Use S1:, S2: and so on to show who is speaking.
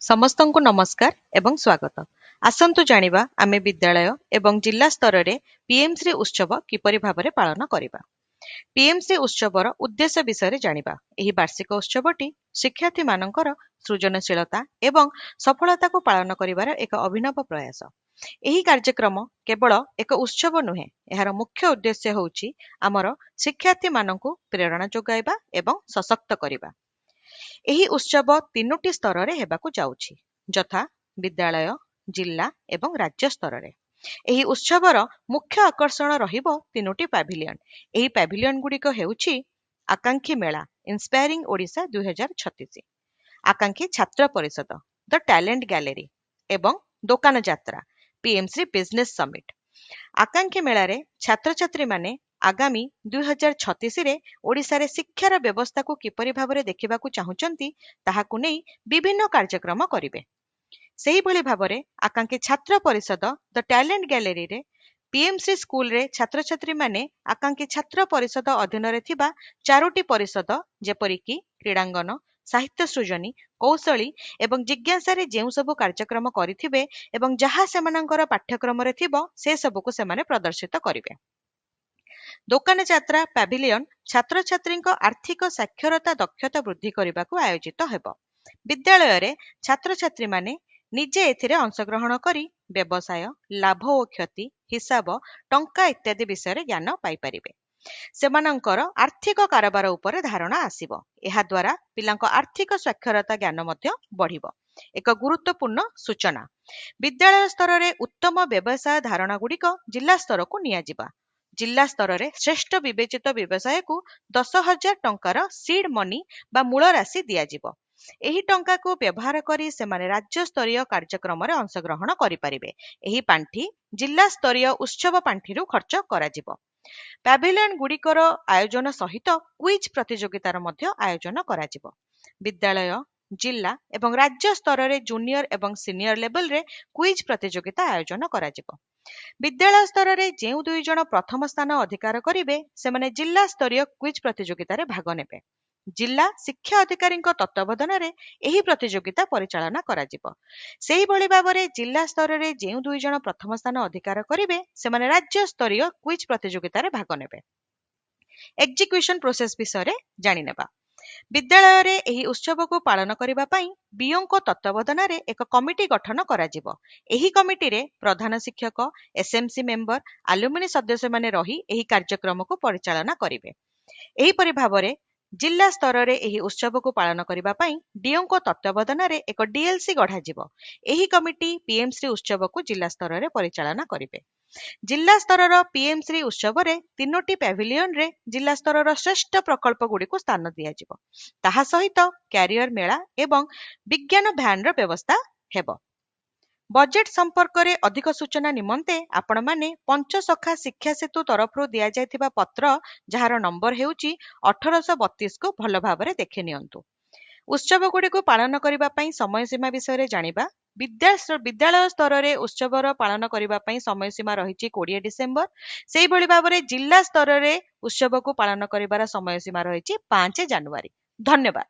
S1: ସମସ୍ତଙ୍କୁ ନମସ୍କାର ଏବଂ ସ୍ୱାଗତ। ଆସନ୍ତୁ ଜାଣିବା ଆମେ ବିଦ୍ୟାଳୟ ଏବଂ ଜିଲ୍ଲା ସ୍ତରରେ ପିଏମ୍ଶ୍ରୀ ଉତ୍ସବ କିପରି ଭାବରେ ପାଳନ କରିବା। ପିଏମ୍ଶ୍ରୀ ଉତ୍ସବର ଉଦ୍ଦେଶ୍ୟ ବିଷୟରେ ଜାଣିବା। ଏହି ବାର୍ଷିକ ଉତ୍ସବଟି ଶିକ୍ଷାର୍ଥୀମାନଙ୍କର ସୃଜନଶୀଳତା ଏବଂ ସଫଳତାକୁ ପାଳନ କରିବାର ଏକ ଅଭିନବ ପ୍ରୟାସ। ଏହି କାର୍ଯ୍ୟକ୍ରମ କେବଳ ଏକ ଉତ୍ସବ ନୁହେଁ, ଏହାର ମୁଖ୍ୟ ଉଦ୍ଦେଶ୍ୟ ହେଉଛି ଆମର ଶିକ୍ଷାର୍ଥୀମାନଙ୍କୁ ପ୍ରେରଣା ଯୋଗାଇବା ଏବଂ ସଶକ୍ତ କରିବା। ଏହି ଉତ୍ସବ ତିନୋଟି ସ୍ତରରେ ହେବାକୁ ଯାଉଛି, ଯଥା ବିଦ୍ୟାଳୟ, ଜିଲ୍ଲା ଏବଂ ରାଜ୍ୟ ସ୍ତରରେ। ଏହି ଉତ୍ସବର ମୁଖ୍ୟ ଆକର୍ଷଣ ରହିବ ତିନୋଟି ପ୍ୟାଭିଲିୟନ। ଏହି ପ୍ୟାଭିଲିୟନ ଗୁଡ଼ିକ ହେଉଛି ଆକାଂକ୍ଷୀ ମେଳା ଇନ୍ସପାୟାରିଂ ଓଡ଼ିଶା 2036, ଆକାଂକ୍ଷୀ ଛାତ୍ର ପରିଷଦ ଦ ଟ୍ୟାଲେଣ୍ଟ ଗ୍ୟାଲେରୀ ଏବଂ ଦୋକାନ ଯାତ୍ରା ପିଏମ୍ଶ୍ରୀ ବିଜନେସ୍ ସମିଟ୍। ଆକାଂକ୍ଷୀ ମେଳାରେ ଛାତ୍ରଛାତ୍ରୀମାନେ ଆଗାମୀ 2036ରେ ଓଡ଼ିଶାରେ ଶିକ୍ଷାର ବ୍ୟବସ୍ଥାକୁ କିପରି ଭାବରେ ଦେଖିବାକୁ ଚାହୁଁଛନ୍ତି ତାହାକୁ ନେଇ ବିଭିନ୍ନ କାର୍ଯ୍ୟକ୍ରମ କରିବେ। ସେହିଭଳି ଭାବରେ ଆକାଂକ୍ଷୀ ଛାତ୍ର ପରିଷଦ ଦ ଟ୍ୟାଲେଣ୍ଟ ଗ୍ୟାଲେରୀରେ ପିଏମ୍ଶ୍ରୀ ସ୍କୁଲରେ ଛାତ୍ରଛାତ୍ରୀମାନେ ଆକାଂକ୍ଷୀ ଛାତ୍ର ପରିଷଦ ଅଧୀନରେ ଥିବା 4ଟି ପରିଷଦ ଯେପରିକି କ୍ରୀଡ଼ାଙ୍ଗନ, ସାହିତ୍ୟ ସୃଜନୀ, କୌଶଳୀ ଏବଂ ଜିଜ୍ଞାସାରେ ଯେଉଁ ସବୁ କାର୍ଯ୍ୟକ୍ରମ କରିଥିବେ ଏବଂ ଯାହା ସେମାନଙ୍କର ପାଠ୍ୟକ୍ରମରେ ଥିବ ସେ ସବୁକୁ ସେମାନେ ପ୍ରଦର୍ଶିତ କରିବେ। ଦୋକାନ ଯାତ୍ରା ପ୍ୟାଭିଲିୟନ ଛାତ୍ରଛାତ୍ରୀଙ୍କ ଆର୍ଥିକ ସାକ୍ଷରତା ଦକ୍ଷତା ବୃଦ୍ଧି କରିବାକୁ ଆୟୋଜିତ ହେବ। ବିଦ୍ୟାଳୟରେ ଛାତ୍ରଛାତ୍ରୀମାନେ ନିଜେ ଏଥିରେ ଅଂଶଗ୍ରହଣ କରି ବ୍ୟବସାୟ, ଲାଭ ଓ କ୍ଷତି, ହିସାବ, ଟଙ୍କା ଇତ୍ୟାଦି ବିଷୟରେ ଜ୍ଞାନ ପାଇପାରିବେ। ସେମାନଙ୍କର ଆର୍ଥିକ କାରବାର ଉପରେ ଧାରଣା ଆସିବ। ଏହାଦ୍ୱାରା ପିଲାଙ୍କ ଆର୍ଥିକ ସାକ୍ଷରତା ଜ୍ଞାନ ମଧ୍ୟ ବଢ଼ିବ। ଏକ ଗୁରୁତ୍ୱପୂର୍ଣ୍ଣ ସୂଚନା, ବିଦ୍ୟାଳୟ ସ୍ତରରେ ଉତ୍ତମ ବ୍ୟବସାୟ ଧାରଣା ଗୁଡ଼ିକ ଜିଲ୍ଲା ସ୍ତରକୁ ନିଆଯିବା। ଜିଲ୍ଲା ସ୍ତରରେ ଶ୍ରେଷ୍ଠ ବିବେଚିତ ବ୍ୟବସାୟକୁ 10,000 ଟଙ୍କାର ସିଡ୍ ମନି ବା ମୂଳ ରାଶି ଦିଆଯିବ। ଏହି ଟଙ୍କାକୁ ବ୍ୟବହାର କରି ସେମାନେ ରାଜ୍ୟସ୍ତରୀୟ କାର୍ଯ୍ୟକ୍ରମରେ ଅଂଶଗ୍ରହଣ କରିପାରିବେ। ଏହି ପାଣ୍ଠି ଜିଲ୍ଲା ସ୍ତରୀୟ ଉତ୍ସବ ପାଣ୍ଠିରୁ ଖର୍ଚ୍ଚ କରାଯିବ। ପ୍ୟାଭିଲିୟନ ଗୁଡ଼ିକର ଆୟୋଜନ ସହିତ କୁଇଜ୍ ପ୍ରତିଯୋଗିତାର ମଧ୍ୟ ଆୟୋଜନ କରାଯିବ। ବିଦ୍ୟାଳୟ, ଜିଲ୍ଲା ଏବଂ ରାଜ୍ୟ ସ୍ତରରେ ଜୁନିୟର ଏବଂ ସିନିୟର ଲେଭେଲରେ କୁଇଜ୍ ପ୍ରତିଯୋଗିତା ଆୟୋଜନ କରାଯିବ। ବିଦ୍ୟାଳୟ ସ୍ତରରେ ଯେଉଁ 2 ଜଣ ପ୍ରଥମ ସ୍ଥାନ ଅଧିକାର କରିବେ ସେମାନେ ଜିଲ୍ଲା ସ୍ତରୀୟ କୁଇଜ୍ ପ୍ରତିଯୋଗିତାରେ ଭାଗ ନେବେ। ଜିଲ୍ଲା ଶିକ୍ଷା ଅଧିକାରୀଙ୍କ ତତ୍ତ୍ୱାବଧାନରେ ଏହି ପ୍ରତିଯୋଗିତା ପରିଚାଳନା କରାଯିବ। ସେହିଭଳି ଭାବରେ ଜିଲ୍ଲା ସ୍ତରରେ ଯେଉଁ 2 ଜଣ ପ୍ରଥମ ସ୍ଥାନ ଅଧିକାର କରିବେ ସେମାନେ ରାଜ୍ୟ ସ୍ତରୀୟ କୁଇଜ୍ ପ୍ରତିଯୋଗିତାରେ ଭାଗ ନେବେ। ଏକ୍ଜିକ୍ୟୁସନ ପ୍ରୋସେସ ବିଷୟରେ ଜାଣିନେବା। ବିଦ୍ୟାଳୟରେ ଏହି ଉତ୍ସବକୁ ପାଳନ କରିବା ପାଇଁ ବିଓଙ୍କ ତତ୍ତ୍ୱାବଧାନରେ ଏକ କମିଟି ଗଠନ କରାଯିବ। ଏହି କମିଟିରେ ପ୍ରଧାନ ଶିକ୍ଷକ, ଏସ୍ଏମ୍ସି ମେମ୍ବର, ଆଲୁମିନି ସଦସ୍ୟମାନେ ରହି ଏହି କାର୍ଯ୍ୟକ୍ରମକୁ ପରିଚାଳନା କରିବେ। ଏହିପରି ଭାବରେ ଜିଲ୍ଲା ସ୍ତରରେ ଏହି ଉତ୍ସବକୁ ପାଳନ କରିବା ପାଇଁ ଡିଓଙ୍କ ତତ୍ତ୍ୱାବଧାନରେ ଏକ ଡିଏଲ୍ସି ଗଢ଼ାଯିବ। ଏହି କମିଟି ପିଏମ୍ଶ୍ରୀ ଉତ୍ସବକୁ ଜିଲ୍ଲା ସ୍ତରରେ ପରିଚାଳନା କରିବେ। ଜିଲ୍ଲା ସ୍ତରର ପିଏମ୍ଶ୍ରୀ ଉତ୍ସବରେ 3ଟି ପ୍ୟାଭିଲିୟନରେ ଜିଲ୍ଲା ସ୍ତରର ଶ୍ରେଷ୍ଠ ପ୍ରକଳ୍ପ ଗୁଡ଼ିକୁ ସ୍ଥାନ ଦିଆଯିବ। ତାହା ସହିତ କ୍ୟାରିୟର ମେଳା ଏବଂ ବିଜ୍ଞାନ ଭ୍ୟାନର ବ୍ୟବସ୍ଥା ହେବ। ବଜେଟ୍ ସମ୍ପର୍କରେ ଅଧିକ ସୂଚନା ନିମନ୍ତେ ଆପଣମାନେ ପଞ୍ଚସଖା ଶିକ୍ଷା ସେତୁ ତରଫରୁ ଦିଆଯାଇଥିବା ପତ୍ର ଯାହାର ନମ୍ବର ହେଉଛି 1832କୁ ଭଲ ଭାବରେ ଦେଖି ନିଅନ୍ତୁ। ଉତ୍ସବ ଗୁଡ଼ିକୁ ପାଳନ କରିବା ପାଇଁ ସମୟସୀମା ବିଷୟରେ ଜାଣିବା। ବିଦ୍ୟାଳୟ ସ୍ତରରେ ଉତ୍ସବର ପାଳନ କରିବା ପାଇଁ ସମୟସୀମା ରହିଛି 20 ଡିସେମ୍ବର। ସେହିଭଳି ଭାବରେ ଜିଲ୍ଲା ସ୍ତରରେ ଉତ୍ସବକୁ ପାଳନ କରିବାର ସମୟସୀମା ରହିଛି 5 ଜାନୁଆରୀ। ଧନ୍ୟବାଦ।